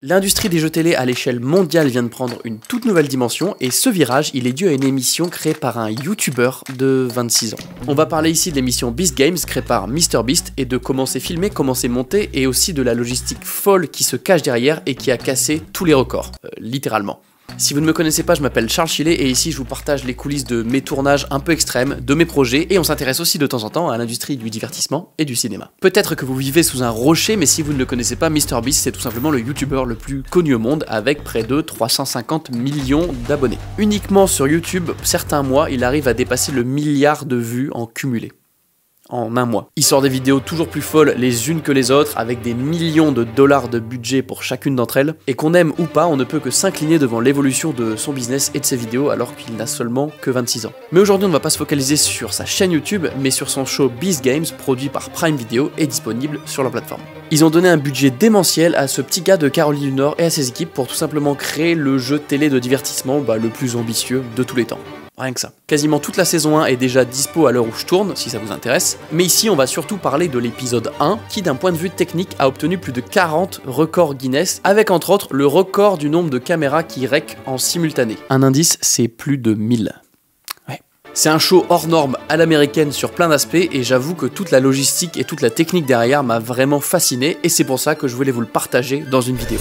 L'industrie des jeux télé à l'échelle mondiale vient de prendre une toute nouvelle dimension et ce virage, il est dû à une émission créée par un YouTuber de 26 ans. On va parler ici de l'émission Beast Games créée par MrBeast et de comment c'est filmé, comment c'est monté et aussi de la logistique folle qui se cache derrière et qui a cassé tous les records, littéralement. Si vous ne me connaissez pas, je m'appelle Charles Chillet et ici je vous partage les coulisses de mes tournages un peu extrêmes, de mes projets et on s'intéresse aussi de temps en temps à l'industrie du divertissement et du cinéma. Peut-être que vous vivez sous un rocher, mais si vous ne le connaissez pas, MrBeast c'est tout simplement le YouTuber le plus connu au monde avec près de 350 millions d'abonnés. Uniquement sur YouTube, certains mois, il arrive à dépasser le milliard de vues en cumulé. En un mois. Il sort des vidéos toujours plus folles les unes que les autres, avec des millions de dollars de budget pour chacune d'entre elles, et qu'on aime ou pas, on ne peut que s'incliner devant l'évolution de son business et de ses vidéos alors qu'il n'a seulement que 26 ans. Mais aujourd'hui on ne va pas se focaliser sur sa chaîne YouTube, mais sur son show Beast Games, produit par Prime Video et disponible sur la plateforme. Ils ont donné un budget démentiel à ce petit gars de Caroline du Nord et à ses équipes pour tout simplement créer le jeu télé de divertissement le plus ambitieux de tous les temps. Rien que ça. Quasiment toute la saison 1 est déjà dispo à l'heure où je tourne, si ça vous intéresse. Mais ici, on va surtout parler de l'épisode 1, qui d'un point de vue technique a obtenu plus de 40 records Guinness, avec entre autres le record du nombre de caméras qui rec en simultané. Un indice, c'est plus de 1000. Ouais. C'est un show hors norme à l'américaine sur plein d'aspects, et j'avoue que toute la logistique et toute la technique derrière m'a vraiment fasciné, et c'est pour ça que je voulais vous le partager dans une vidéo.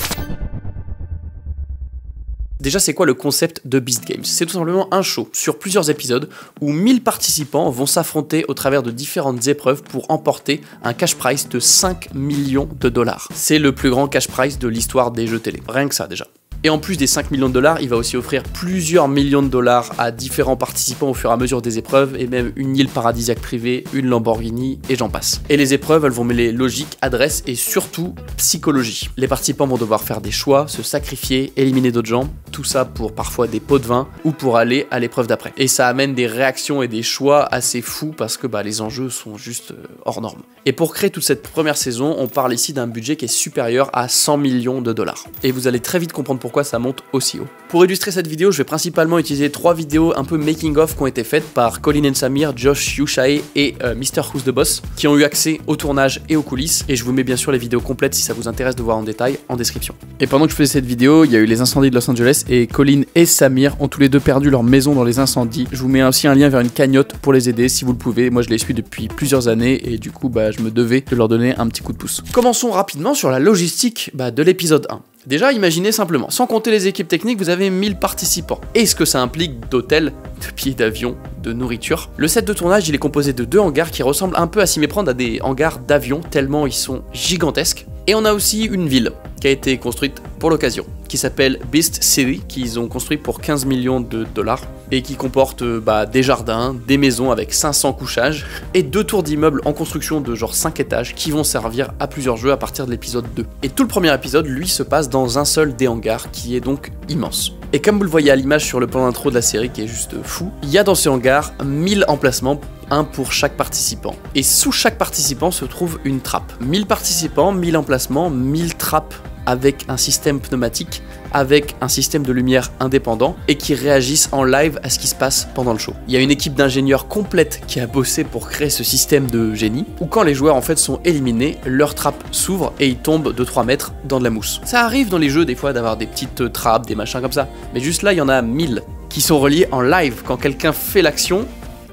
Déjà, c'est quoi le concept de Beast Games? C'est tout simplement un show sur plusieurs épisodes où 1000 participants vont s'affronter au travers de différentes épreuves pour emporter un cash prize de 5 millions de dollars. C'est le plus grand cash prize de l'histoire des jeux télé. Rien que ça déjà. Et en plus des 5 millions de dollars, il va aussi offrir plusieurs millions de dollars à différents participants au fur et à mesure des épreuves, et même une île paradisiaque privée, une Lamborghini, et j'en passe. Et les épreuves, elles vont mêler logique, adresse et surtout psychologie. Les participants vont devoir faire des choix, se sacrifier, éliminer d'autres gens, tout ça pour parfois des pots de vin ou pour aller à l'épreuve d'après. Et ça amène des réactions et des choix assez fous parce que les enjeux sont juste hors normes. Et pour créer toute cette première saison, on parle ici d'un budget qui est supérieur à 100 millions de dollars. Et vous allez très vite comprendre pourquoi ça monte aussi haut. Pour illustrer cette vidéo, je vais principalement utiliser 3 vidéos un peu making of qui ont été faites par Colin Samir, Josh Yushai et Mr. Who's the Boss qui ont eu accès au tournage et aux coulisses, et je vous mets bien sûr les vidéos complètes si ça vous intéresse de voir en détail en description. Et pendant que je faisais cette vidéo, il y a eu les incendies de Los Angeles et Colin et Samir ont tous les deux perdu leur maison dans les incendies. Je vous mets aussi un lien vers une cagnotte pour les aider si vous le pouvez. Moi je les suis depuis plusieurs années et du coup je me devais de leur donner un petit coup de pouce. Commençons rapidement sur la logistique de l'épisode 1. Déjà, imaginez simplement, sans compter les équipes techniques, vous avez 1000 participants. Et ce que ça implique d'hôtels, de billets d'avion, de nourriture. Le set de tournage, il est composé de 2 hangars qui ressemblent un peu à s'y méprendre à des hangars d'avion, tellement ils sont gigantesques. Et on a aussi une ville qui a été construite pour l'occasion, qui s'appelle Beast City, qu'ils ont construit pour 15 millions de dollars, et qui comporte des jardins, des maisons avec 500 couchages, et 2 tours d'immeubles en construction de genre 5 étages qui vont servir à plusieurs jeux à partir de l'épisode 2. Et tout le premier épisode, lui, se passe dans un seul des hangars, qui est donc immense. Et comme vous le voyez à l'image sur le plan d'intro de la série, qui est juste fou, il y a dans ce hangar 1000 emplacements, un pour chaque participant. Et sous chaque participant se trouve une trappe. 1000 participants, 1000 emplacements, 1000 trappes avec un système pneumatique, avec un système de lumière indépendant et qui réagissent en live à ce qui se passe pendant le show. Il y a une équipe d'ingénieurs complète qui a bossé pour créer ce système de génie, où quand les joueurs sont éliminés, leur trappe s'ouvre et ils tombent de 3 mètres dans de la mousse. Ça arrive dans les jeux des fois d'avoir des petites trappes, des machins comme ça, mais juste là il y en a 1000 qui sont reliés en live. Quand quelqu'un fait l'action,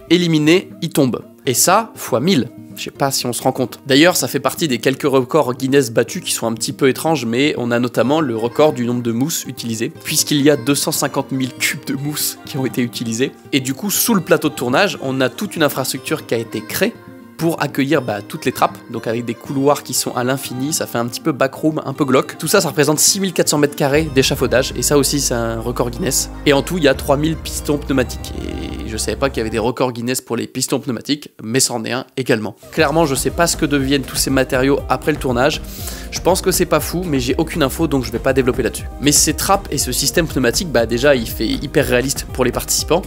éliminé, il tombe. Et ça, fois 1000. Je sais pas si on se rend compte. D'ailleurs, ça fait partie des quelques records Guinness battus qui sont un petit peu étranges, mais on a notamment le record du nombre de mousses utilisées, puisqu'il y a 250 000 cubes de mousse qui ont été utilisés. Et du coup, sous le plateau de tournage, on a toute une infrastructure qui a été créée pour accueillir toutes les trappes, donc avec des couloirs qui sont à l'infini, ça fait un petit peu backroom, un peu glauque. Tout ça, ça représente 6400 mètres carrés d'échafaudage, et ça aussi c'est un record Guinness. Et en tout, il y a 3000 pistons pneumatiques, et je savais pas qu'il y avait des records Guinness pour les pistons pneumatiques, mais c'en est un également. Clairement, je sais pas ce que deviennent tous ces matériaux après le tournage, je pense que c'est pas fou, mais j'ai aucune info, donc je vais pas développer là-dessus. Mais ces trappes et ce système pneumatique, déjà il fait hyper réaliste pour les participants.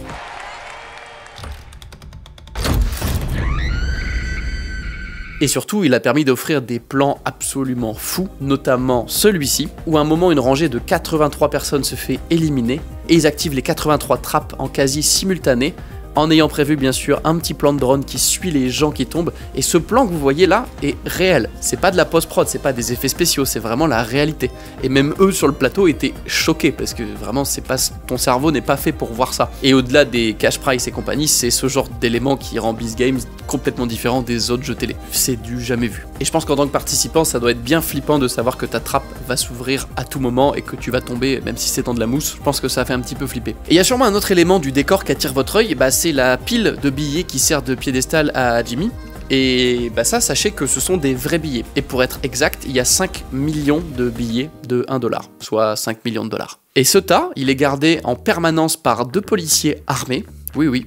Et surtout, il a permis d'offrir des plans absolument fous, notamment celui-ci, où à un moment une rangée de 83 personnes se fait éliminer, et ils activent les 83 trappes en quasi simultané, en ayant prévu bien sûr un petit plan de drone qui suit les gens qui tombent. Et ce plan que vous voyez là est réel. C'est pas de la post-prod, c'est pas des effets spéciaux, c'est vraiment la réalité. Et même eux sur le plateau étaient choqués parce que vraiment c'est pas, ton cerveau n'est pas fait pour voir ça. Et au-delà des cash price et compagnie, c'est ce genre d'élément qui rend Beast Games complètement différent des autres jeux télé. C'est du jamais vu. Et je pense qu'en tant que participant, ça doit être bien flippant de savoir que ta trappe va s'ouvrir à tout moment et que tu vas tomber, même si c'est dans de la mousse. Je pense que ça fait un petit peu flipper. Et il y a sûrement un autre élément du décor qui attire votre œil, bah, c'est la pile de billets qui sert de piédestal à Jimmy. Et bah ça, sachez que ce sont des vrais billets. Et pour être exact, il y a 5 millions de billets de 1 $, soit 5 millions de dollars. Et ce tas, il est gardé en permanence par 2 policiers armés, oui,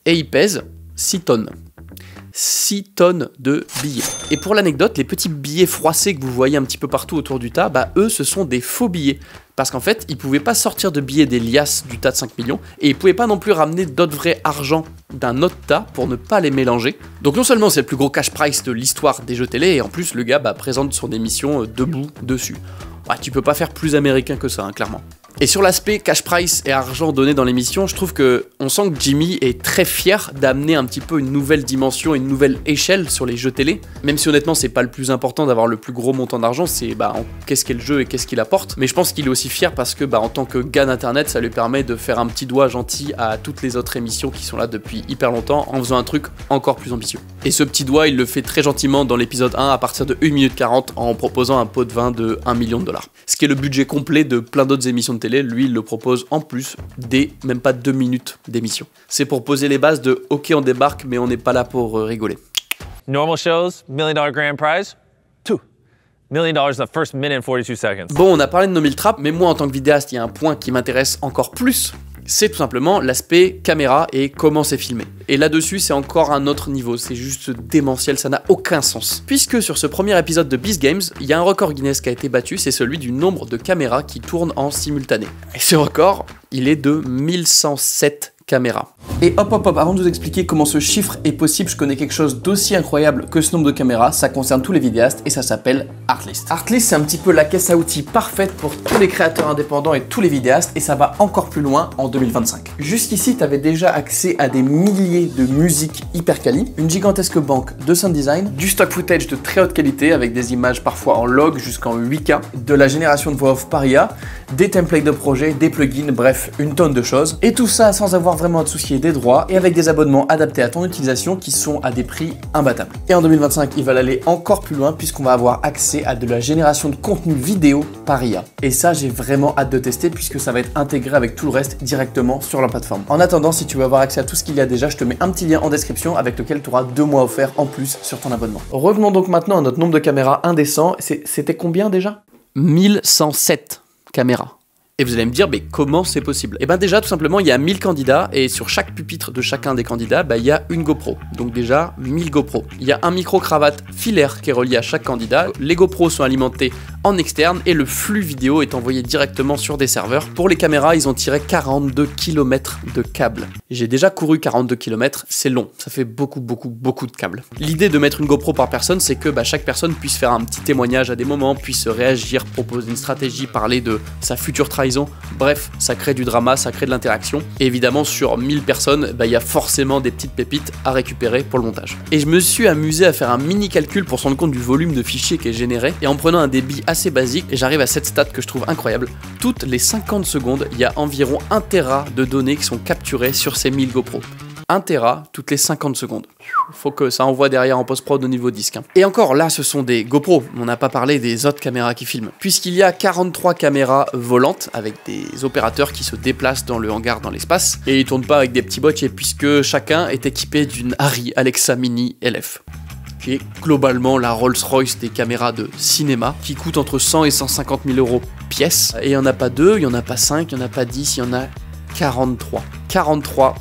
et il pèse 6 tonnes. 6 tonnes de billets. Et pour l'anecdote, les petits billets froissés que vous voyez un petit peu partout autour du tas, bah eux, ce sont des faux billets. Parce qu'en fait, ils pouvaient pas sortir de billets des liasses du tas de 5 millions, et ils pouvaient pas non plus ramener d'autres vrais argent d'un autre tas pour ne pas les mélanger. Donc non seulement c'est le plus gros cash price de l'histoire des jeux télé, et en plus le gars bah, présente son émission debout dessus. Ouais, tu peux pas faire plus américain que ça, hein, clairement. Et sur l'aspect cash price et argent donné dans l'émission, je trouve que on sent que Jimmy est très fier d'amener un petit peu une nouvelle dimension, une nouvelle échelle sur les jeux télé. Même si honnêtement c'est pas le plus important d'avoir le plus gros montant d'argent, c'est bah qu'est-ce qu'est le jeu et qu'est-ce qu'il apporte. Mais je pense qu'il est aussi fier parce que bah en tant que gars d'internet, ça lui permet de faire un petit doigt gentil à toutes les autres émissions qui sont là depuis hyper longtemps en faisant un truc encore plus ambitieux. Et ce petit doigt, il le fait très gentiment dans l'épisode 1 à partir de 1 minute 40 en proposant un pot de vin de 1 million de dollars. Ce qui est le budget complet de plein d'autres émissions de télé, lui il le propose en plus des même pas 2 minutes d'émission. C'est pour poser les bases de ok on débarque mais on n'est pas là pour rigoler. Normal shows, $1 million grand prize, $2 million the first minute and 42 seconds. Bon, on a parlé de No 1000 Traps, mais moi en tant que vidéaste, il y a un point qui m'intéresse encore plus. C'est tout simplement l'aspect caméra et comment c'est filmé. Et là-dessus, c'est encore un autre niveau, c'est juste démentiel, ça n'a aucun sens. Puisque sur ce premier épisode de Beast Games, il y a un record Guinness qui a été battu, c'est celui du nombre de caméras qui tournent en simultané. Et ce record, il est de 1107 caméras. Et hop, avant de vous expliquer comment ce chiffre est possible, je connais quelque chose d'aussi incroyable que ce nombre de caméras, ça concerne tous les vidéastes et ça s'appelle Artlist. Artlist, c'est un petit peu la caisse à outils parfaite pour tous les créateurs indépendants et tous les vidéastes et ça va encore plus loin en 2025. Jusqu'ici, tu avais déjà accès à des milliers de musiques hyper quali, une gigantesque banque de sound design, du stock footage de très haute qualité avec des images parfois en log jusqu'en 8K, de la génération de voix off par IA, des templates de projets, des plugins, bref, une tonne de choses. Et tout ça sans avoir vraiment à te soucier des droits et avec des abonnements adaptés à ton utilisation qui sont à des prix imbattables. Et en 2025, ils veulent aller encore plus loin puisqu'on va avoir accès à de la génération de contenu vidéo par IA. Et ça, j'ai vraiment hâte de tester puisque ça va être intégré avec tout le reste directement sur la plateforme. En attendant, si tu veux avoir accès à tout ce qu'il y a déjà, je te mets un petit lien en description avec lequel tu auras 2 mois offerts en plus sur ton abonnement. Revenons donc maintenant à notre nombre de caméras indécent. C'était combien déjà? 1107 caméras. Et vous allez me dire, mais comment c'est possible? Et bien déjà, tout simplement, il y a 1000 candidats et sur chaque pupitre de chacun des candidats, il y a une GoPro. Donc déjà, 1000 GoPro. Il y a un micro-cravate filaire qui est relié à chaque candidat. Les GoPros sont alimentés en externe et le flux vidéo est envoyé directement sur des serveurs. Pour les caméras, ils ont tiré 42 km de câbles. J'ai déjà couru 42 km, c'est long. Ça fait beaucoup de câbles. L'idée de mettre une GoPro par personne, c'est que chaque personne puisse faire un petit témoignage à des moments, puisse réagir, proposer une stratégie, parler de sa future trahison. Bref, ça crée du drama, ça crée de l'interaction. Et évidemment, sur 1000 personnes, il y a forcément des petites pépites à récupérer pour le montage. Et je me suis amusé à faire un mini calcul pour se rendre compte du volume de fichiers qui est généré. Et en prenant un débit assez basique, et j'arrive à cette stat que je trouve incroyable. Toutes les 50 secondes, il y a environ 1 Tera de données qui sont capturées sur ces 1000 GoPro. 1 Tera toutes les 50 secondes. Faut que ça envoie derrière en post-prod au niveau disque. Et encore, là, ce sont des GoPro. On n'a pas parlé des autres caméras qui filment. Puisqu'il y a 43 caméras volantes avec des opérateurs qui se déplacent dans le hangar dans l'espace. Et ils tournent pas avec des petits boîtiers puisque chacun est équipé d'une Arri Alexa Mini LF. Qui est globalement la Rolls-Royce des caméras de cinéma, qui coûte entre 100 et 150 000 euros pièce. Et il n'y en a pas 2, il n'y en a pas 5, il n'y en a pas 10, il y en a 43. 43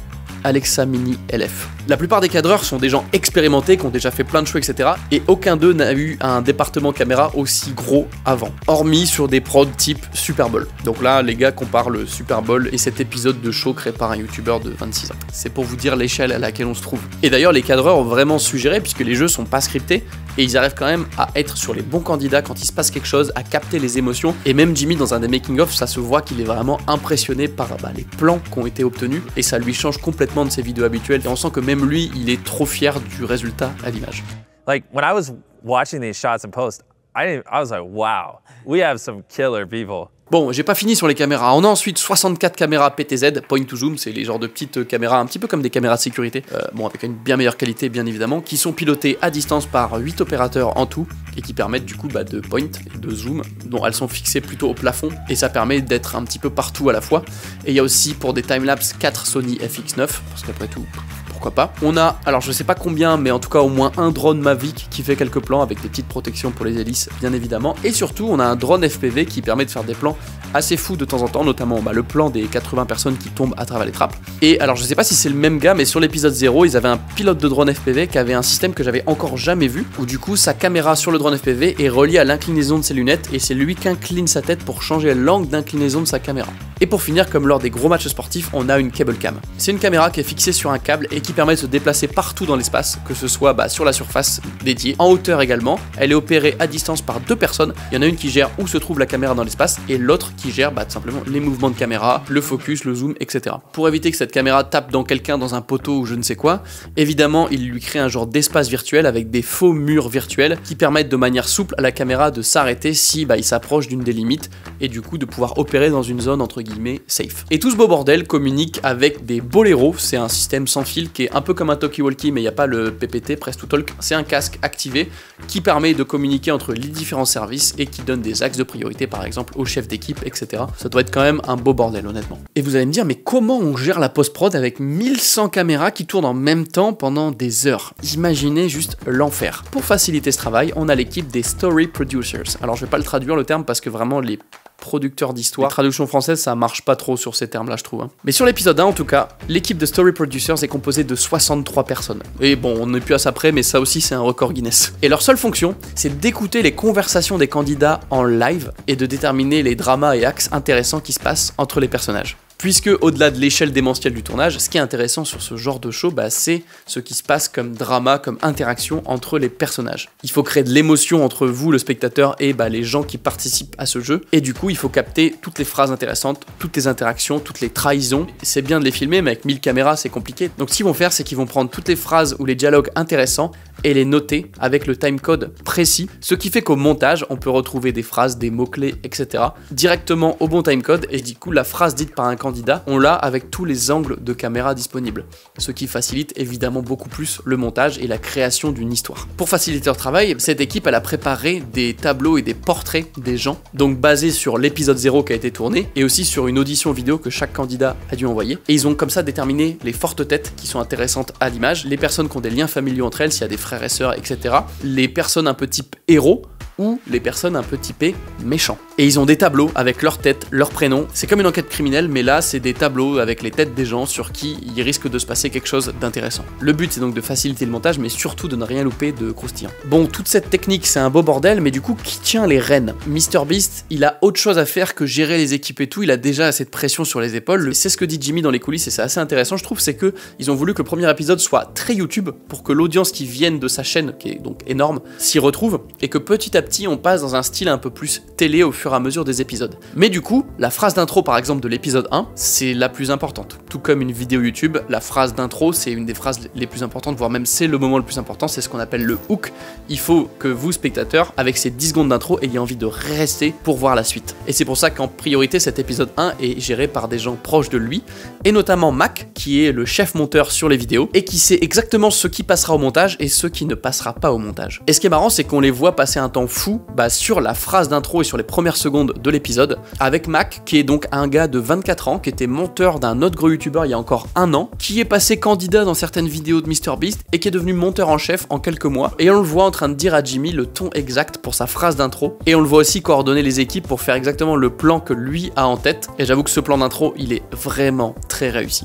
Alexa Mini LF. La plupart des cadreurs sont des gens expérimentés, qui ont déjà fait plein de shows, etc. Et aucun d'eux n'a eu un département caméra aussi gros avant, hormis sur des prods type Super Bowl. Donc là, les gars comparent le Super Bowl et cet épisode de show créé par un youtubeur de 26 ans. C'est pour vous dire l'échelle à laquelle on se trouve. Et d'ailleurs, les cadreurs ont vraiment suggéré, puisque les jeux sont pas scriptés, et ils arrivent quand même à être sur les bons candidats quand il se passe quelque chose, à capter les émotions. Et même Jimmy, dans un des making-of, ça se voit qu'il est vraiment impressionné par les plans qui ont été obtenus, et ça lui change complètement de ses vidéos habituelles. Et on sent que même lui, il est trop fier du résultat à l'image. Like, when I was watching these shots in post, I was like, wow, we have some killer people. Bon, j'ai pas fini sur les caméras. On a ensuite 64 caméras PTZ, point to zoom, c'est les genres de petites caméras, un petit peu comme des caméras de sécurité, bon, avec une bien meilleure qualité, bien évidemment, qui sont pilotées à distance par 8 opérateurs en tout, et qui permettent du coup de point et de zoom, dont elles sont fixées plutôt au plafond, et ça permet d'être un petit peu partout à la fois. Et il y a aussi pour des timelapse 4 Sony FX9, parce qu'après tout, pourquoi pas. On a, alors je sais pas combien, mais en tout cas au moins un drone Mavic qui fait quelques plans avec des petites protections pour les hélices, bien évidemment. Et surtout, on a un drone FPV qui permet de faire des plans assez fous de temps en temps, notamment le plan des 80 personnes qui tombent à travers les trappes. Et alors je sais pas si c'est le même gars, mais sur l'épisode 0, ils avaient un pilote de drone FPV qui avait un système que j'avais encore jamais vu, où du coup sa caméra sur le drone FPV est reliée à l'inclinaison de ses lunettes, et c'est lui qui incline sa tête pour changer l'angle d'inclinaison de sa caméra. Et pour finir, comme lors des gros matchs sportifs, on a une cable cam. C'est une caméra qui est fixée sur un câble et qui permet de se déplacer partout dans l'espace, que ce soit sur la surface dédiée, en hauteur également. Elle est opérée à distance par 2 personnes. Il y en a une qui gère où se trouve la caméra dans l'espace et l'autre qui gère tout simplement les mouvements de caméra, le focus, le zoom, etc. Pour éviter que cette caméra tape dans quelqu'un dans un poteau ou je ne sais quoi, évidemment il lui crée un genre d'espace virtuel avec des faux murs virtuels qui permettent de manière souple à la caméra de s'arrêter si il s'approche d'une des limites et du coup de pouvoir opérer dans une zone entre guillemets safe. Et tout ce beau bordel communique avec des Bolero, c'est un système sans fil qui est un peu comme un talkie-walkie mais il n'y a pas le PPT, Press to Talk, c'est un casque activé qui permet de communiquer entre les différents services et qui donne des axes de priorité par exemple au chef d'équipe, etc. Ça doit être quand même un beau bordel honnêtement. Et vous allez me dire, mais comment on gère la post-prod avec 1100 caméras qui tournent en même temps pendant des heures? Imaginez juste l'enfer. Pour faciliter ce travail, on a l'équipe des Story Producers. Alors je vais pas le traduire le terme parce que vraiment les producteurs d'histoire. Les traductions françaises, ça marche pas trop sur ces termes-là, je trouve. Mais sur l'épisode 1, en tout cas, l'équipe de Story Producers est composée de 63 personnes. Et bon, on n'est plus à ça près, mais ça aussi, c'est un record Guinness. Et leur seule fonction, c'est d'écouter les conversations des candidats en live et de déterminer les dramas et axes intéressants qui se passent entre les personnages. Puisque, au-delà de l'échelle démentielle du tournage, ce qui est intéressant sur ce genre de show, c'est ce qui se passe comme drama, comme interaction entre les personnages. Il faut créer de l'émotion entre vous, le spectateur, et les gens qui participent à ce jeu. Et du coup, il faut capter toutes les phrases intéressantes, toutes les interactions, toutes les trahisons. C'est bien de les filmer, mais avec 1000 caméras, c'est compliqué. Donc, ce qu'ils vont faire, c'est qu'ils vont prendre toutes les phrases ou les dialogues intéressants et les noter avec le timecode précis, ce qui fait qu'au montage, on peut retrouver des phrases, des mots-clés, etc. directement au bon timecode, et du coup, la phrase dite par un candidat, on l'a avec tous les angles de caméra disponibles, ce qui facilite évidemment beaucoup plus le montage et la création d'une histoire. Pour faciliter leur travail, cette équipe, elle a préparé des tableaux et des portraits des gens, donc basés sur l'épisode 0 qui a été tourné, et aussi sur une audition vidéo que chaque candidat a dû envoyer, et ils ont comme ça déterminé les fortes têtes qui sont intéressantes à l'image, les personnes qui ont des liens familiaux entre elles, s'il y a des frères et sœurs, etc. Les personnes un peu type héros, ou les personnes un peu typées méchants. Et ils ont des tableaux avec leur tête, leur prénom. C'est comme une enquête criminelle, mais là, c'est des tableaux avec les têtes des gens sur qui il risque de se passer quelque chose d'intéressant. Le but, c'est donc de faciliter le montage, mais surtout de ne rien louper de croustillant. Bon, toute cette technique, c'est un beau bordel, mais du coup, qui tient les rênes? MrBeast, il a autre chose à faire que gérer les équipes et tout, il a déjà assez de pression sur les épaules. C'est ce que dit Jimmy dans les coulisses, et c'est assez intéressant, je trouve, c'est que ils ont voulu que le premier épisode soit très YouTube, pour que l'audience qui vienne de sa chaîne, qui est donc énorme, s'y retrouve, et que petit à petit, on passe dans un style un peu plus télé au fur et à mesure des épisodes. Mais du coup, la phrase d'intro par exemple de l'épisode 1, c'est la plus importante. Tout comme une vidéo YouTube, la phrase d'intro, c'est une des phrases les plus importantes, voire même c'est le moment le plus important, c'est ce qu'on appelle le hook. Il faut que vous, spectateurs, avec ces 10 secondes d'intro, ayez envie de rester pour voir la suite. Et c'est pour ça qu'en priorité, cet épisode 1 est géré par des gens proches de lui, et notamment Mac, qui est le chef monteur sur les vidéos, et qui sait exactement ce qui passera au montage et ce qui ne passera pas au montage. Et ce qui est marrant, c'est qu'on les voit passer un temps fou sur la phrase d'intro et sur les premières secondes de l'épisode, avec Mac, qui est donc un gars de 24 ans, qui était monteur d'un autre gros youtubeur il y a encore un an, qui est passé candidat dans certaines vidéos de MrBeast et qui est devenu monteur en chef en quelques mois. Et on le voit en train de dire à Jimmy le ton exact pour sa phrase d'intro, et on le voit aussi coordonner les équipes pour faire exactement le plan que lui a en tête. Et j'avoue que ce plan d'intro, il est vraiment très réussi.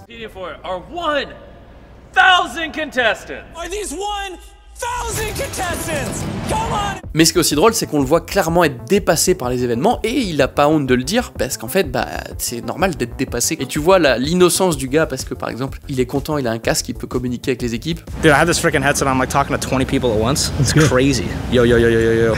1,000 contestants. Are these 1,000 contestants? Come on! Mais ce qui est aussi drôle, c'est qu'on le voit clairement être dépassé par les événements et il a pas honte de le dire parce qu'en fait, bah, c'est normal d'être dépassé. Et tu vois l'innocence du gars parce que par exemple, il est content, il a un casque, il peut communiquer avec les équipes. Dude, I have this freaking headset, I'm like talking to 20 people at once. It's crazy. Yo, yo, yo, yo, yo, yo.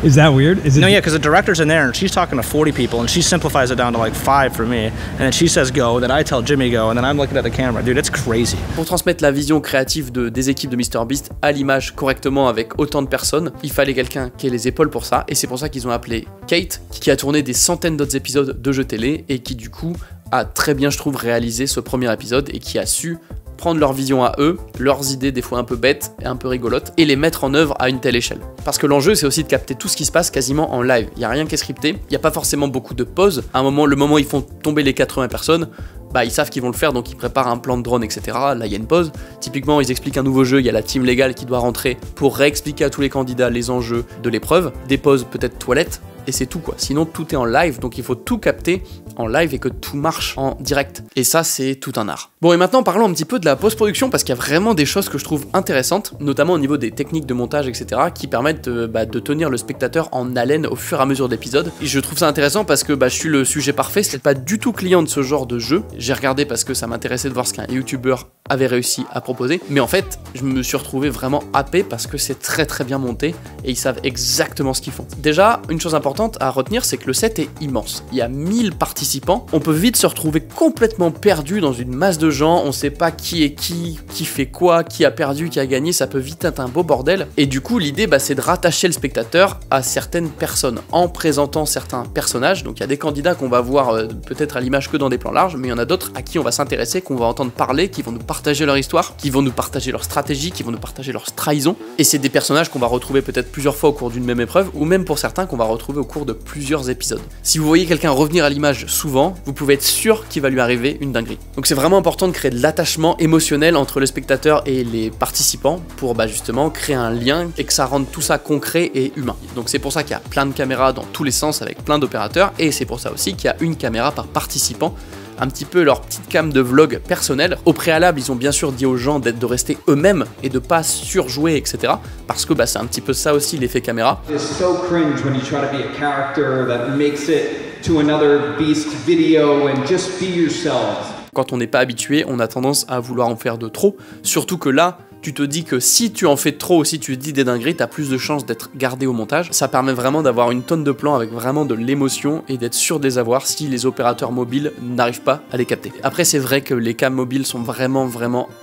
Is that weird? Is it? No, yeah, because the director's in there and she's talking to 40 people and she simplifies it down to like 5 for me. And then she says go, then I tell Jimmy go, and then I'm looking at the camera. Dude, it's crazy. Pour transmettre la vision créative des équipes de MrBeast à l'image correctement avec autant de personnes, il fallait quelqu'un qui ait les épaules pour ça. Et c'est pour ça qu'ils ont appelé Kate, qui a tourné des centaines d'autres épisodes de jeux télé et qui du coup a très bien, je trouve, réalisé ce premier épisode et qui a su prendre leur vision à eux, leurs idées des fois un peu bêtes et un peu rigolotes, et les mettre en œuvre à une telle échelle. Parce que l'enjeu, c'est aussi de capter tout ce qui se passe quasiment en live. Il n'y a rien qui est scripté, il n'y a pas forcément beaucoup de pauses. À un moment, le moment où ils font tomber les 80 personnes, bah ils savent qu'ils vont le faire, donc ils préparent un plan de drone, etc. Là, il y a une pause. Typiquement, ils expliquent un nouveau jeu, il y a la team légale qui doit rentrer pour réexpliquer à tous les candidats les enjeux de l'épreuve. Des pauses, peut-être toilettes, et c'est tout quoi. Sinon, tout est en live, donc il faut tout capter en live et que tout marche en direct. Et ça, c'est tout un art. Bon, et maintenant, parlons un petit peu de la post-production, parce qu'il y a vraiment des choses que je trouve intéressantes, notamment au niveau des techniques de montage, etc., qui permettent de tenir le spectateur en haleine au fur et à mesure d'épisodes. Et je trouve ça intéressant parce que je suis le sujet parfait, c'est pas du tout client de ce genre de jeu. J'ai regardé parce que ça m'intéressait de voir ce qu'un youtubeur avait réussi à proposer, mais en fait, je me suis retrouvé vraiment happé parce que c'est très très bien monté et ils savent exactement ce qu'ils font. Déjà, une chose importante à retenir, c'est que le set est immense. Il y a 1000 participants, on peut vite se retrouver complètement perdu dans une masse de gens, on sait pas qui est qui fait quoi, qui a perdu, qui a gagné, ça peut vite être un beau bordel. Et du coup, l'idée, c'est de rattacher le spectateur à certaines personnes en présentant certains personnages. Donc il y a des candidats qu'on va voir peut-être à l'image que dans des plans larges, mais il y en a d'autres à qui on va s'intéresser, qu'on va entendre parler, qui vont nous partager leur histoire, qui vont nous partager leur stratégie, qui vont nous partager leur trahison. Et c'est des personnages qu'on va retrouver peut-être plusieurs fois au cours d'une même épreuve, ou même pour certains qu'on va retrouver au cours de plusieurs épisodes. Si vous voyez quelqu'un revenir à l'image souvent, vous pouvez être sûr qu'il va lui arriver une dinguerie. Donc c'est vraiment important de créer de l'attachement émotionnel entre le spectateur et les participants pour justement créer un lien et que ça rende tout ça concret et humain. Donc c'est pour ça qu'il y a plein de caméras dans tous les sens avec plein d'opérateurs, et c'est pour ça aussi qu'il y a une caméra par participant, un petit peu leur petite cam de vlog personnel. Au préalable, ils ont bien sûr dit aux gens de rester eux-mêmes et de pas surjouer, etc. Parce que c'est un petit peu ça aussi l'effet caméra. It's so cringe when you try to be a character that makes it to another Beast video and just be yourselves. Quand on n'est pas habitué, on a tendance à vouloir en faire de trop, surtout que là, tu te dis que si tu en fais trop, si tu dis des dingueries, t'as plus de chances d'être gardé au montage. Ça permet vraiment d'avoir une tonne de plans avec vraiment de l'émotion et d'être sûr de les avoir si les opérateurs mobiles n'arrivent pas à les capter. Après, c'est vrai que les cams mobiles sont vraiment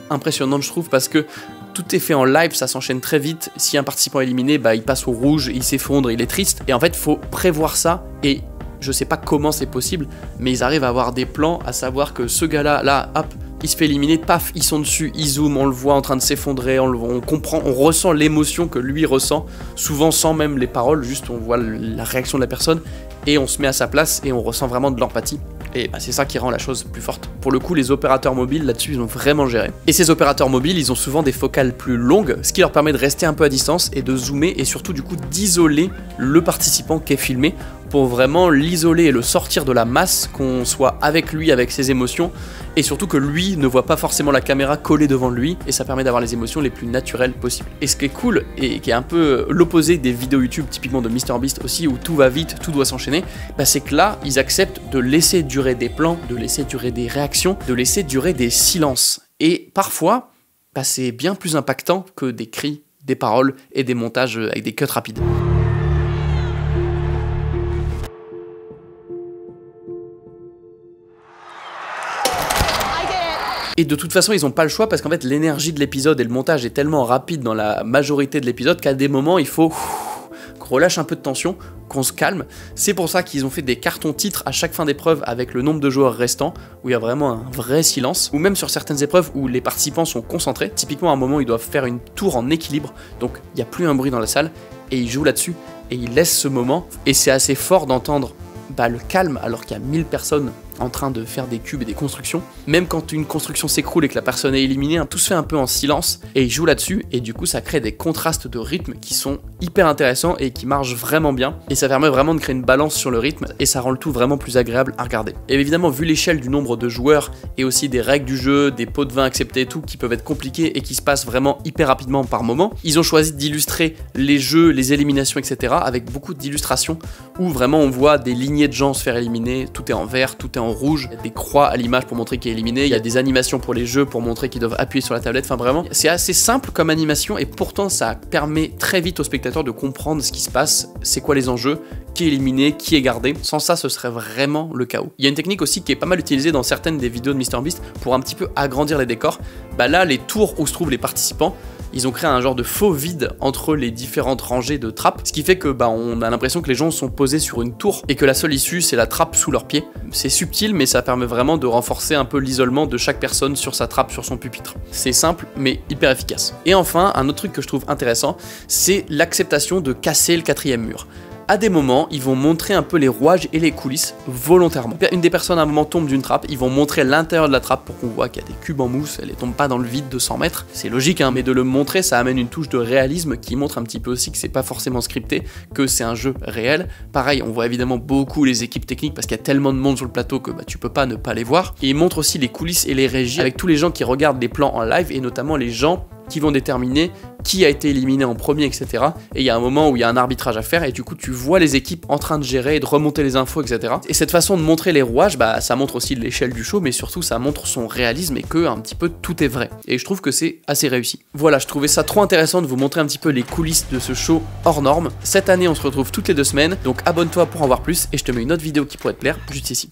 impressionnantes, je trouve, parce que tout est fait en live, ça s'enchaîne très vite. Si un participant est éliminé, il passe au rouge, il s'effondre, il est triste. Et en fait, faut prévoir ça, et je sais pas comment c'est possible, mais ils arrivent à avoir des plans, à savoir que ce gars-là, hop, il se fait éliminer, paf, ils sont dessus, ils zooment, on le voit en train de s'effondrer, on comprend, on ressent l'émotion que lui ressent, souvent sans même les paroles, juste on voit la réaction de la personne, et on se met à sa place, et on ressent vraiment de l'empathie. Et c'est ça qui rend la chose plus forte. Pour le coup, les opérateurs mobiles, là-dessus, ils ont vraiment géré. Et ces opérateurs mobiles, ils ont souvent des focales plus longues, ce qui leur permet de rester un peu à distance et de zoomer, et surtout du coup d'isoler le participant qui est filmé, pour vraiment l'isoler et le sortir de la masse, qu'on soit avec lui, avec ses émotions, et surtout que lui ne voit pas forcément la caméra collée devant lui, et ça permet d'avoir les émotions les plus naturelles possibles. Et ce qui est cool, et qui est un peu l'opposé des vidéos YouTube, typiquement de MrBeast aussi, où tout va vite, tout doit s'enchaîner, c'est que là, ils acceptent de laisser durer des plans, de laisser durer des réactions, de laisser durer des silences. Et parfois, c'est bien plus impactant que des cris, des paroles et des montages avec des cuts rapides. Et de toute façon, ils n'ont pas le choix parce qu'en fait, l'énergie de l'épisode et le montage est tellement rapide dans la majorité de l'épisode qu'à des moments, il faut qu'on relâche un peu de tension, qu'on se calme. C'est pour ça qu'ils ont fait des cartons titres à chaque fin d'épreuve avec le nombre de joueurs restants, où il y a vraiment un vrai silence, ou même sur certaines épreuves où les participants sont concentrés. Typiquement, à un moment, ils doivent faire une tour en équilibre, donc il n'y a plus un bruit dans la salle, et ils jouent là-dessus, et ils laissent ce moment, et c'est assez fort d'entendre le calme alors qu'il y a 1000 personnes en train de faire des cubes et des constructions. Même quand une construction s'écroule et que la personne est éliminée, tout se fait un peu en silence et ils jouent là-dessus et du coup ça crée des contrastes de rythme qui sont hyper intéressants et qui marchent vraiment bien et ça permet vraiment de créer une balance sur le rythme et ça rend le tout vraiment plus agréable à regarder. Et évidemment vu l'échelle du nombre de joueurs et aussi des règles du jeu, des pots de vin acceptés et tout qui peuvent être compliqués et qui se passent vraiment hyper rapidement par moment, ils ont choisi d'illustrer les jeux, les éliminations etc. avec beaucoup d'illustrations où vraiment on voit des lignées de gens se faire éliminer, tout est en vert, tout est en rouge, il y a des croix à l'image pour montrer qu'il est éliminé, il y a des animations pour les jeux pour montrer qu'ils doivent appuyer sur la tablette, enfin vraiment c'est assez simple comme animation et pourtant ça permet très vite au spectateur de comprendre ce qui se passe, c'est quoi les enjeux, qui est éliminé, qui est gardé. Sans ça ce serait vraiment le chaos. Il y a une technique aussi qui est pas mal utilisée dans certaines des vidéos de MrBeast pour un petit peu agrandir les décors. Bah là les tours où se trouvent les participants, ils ont créé un genre de faux vide entre les différentes rangées de trappes, ce qui fait que bah, on a l'impression que les gens sont posés sur une tour et que la seule issue c'est la trappe sous leurs pieds. C'est subtil mais ça permet vraiment de renforcer un peu l'isolement de chaque personne sur sa trappe, sur son pupitre. C'est simple mais hyper efficace. Et enfin, un autre truc que je trouve intéressant, c'est l'acceptation de casser le 4e mur. À des moments, ils vont montrer un peu les rouages et les coulisses volontairement. Une des personnes à un moment tombe d'une trappe, ils vont montrer l'intérieur de la trappe pour qu'on voit qu'il y a des cubes en mousse, elle ne tombe pas dans le vide de 100 mètres. C'est logique, hein, mais de le montrer, ça amène une touche de réalisme qui montre un petit peu aussi que c'est pas forcément scripté, que c'est un jeu réel. Pareil, on voit évidemment beaucoup les équipes techniques parce qu'il y a tellement de monde sur le plateau que bah, tu peux pas ne pas les voir. Et il montre aussi les coulisses et les régies avec tous les gens qui regardent les plans en live et notamment les gens qui vont déterminer qui a été éliminé en premier, etc. Et il y a un moment où il y a un arbitrage à faire et du coup tu vois les équipes en train de gérer et de remonter les infos, etc. Et cette façon de montrer les rouages, bah ça montre aussi l'échelle du show, mais surtout ça montre son réalisme et que un petit peu tout est vrai. Et je trouve que c'est assez réussi. Voilà, je trouvais ça trop intéressant de vous montrer un petit peu les coulisses de ce show hors norme. Cette année on se retrouve toutes les 2 semaines, donc abonne-toi pour en voir plus et je te mets une autre vidéo qui pourrait te plaire juste ici.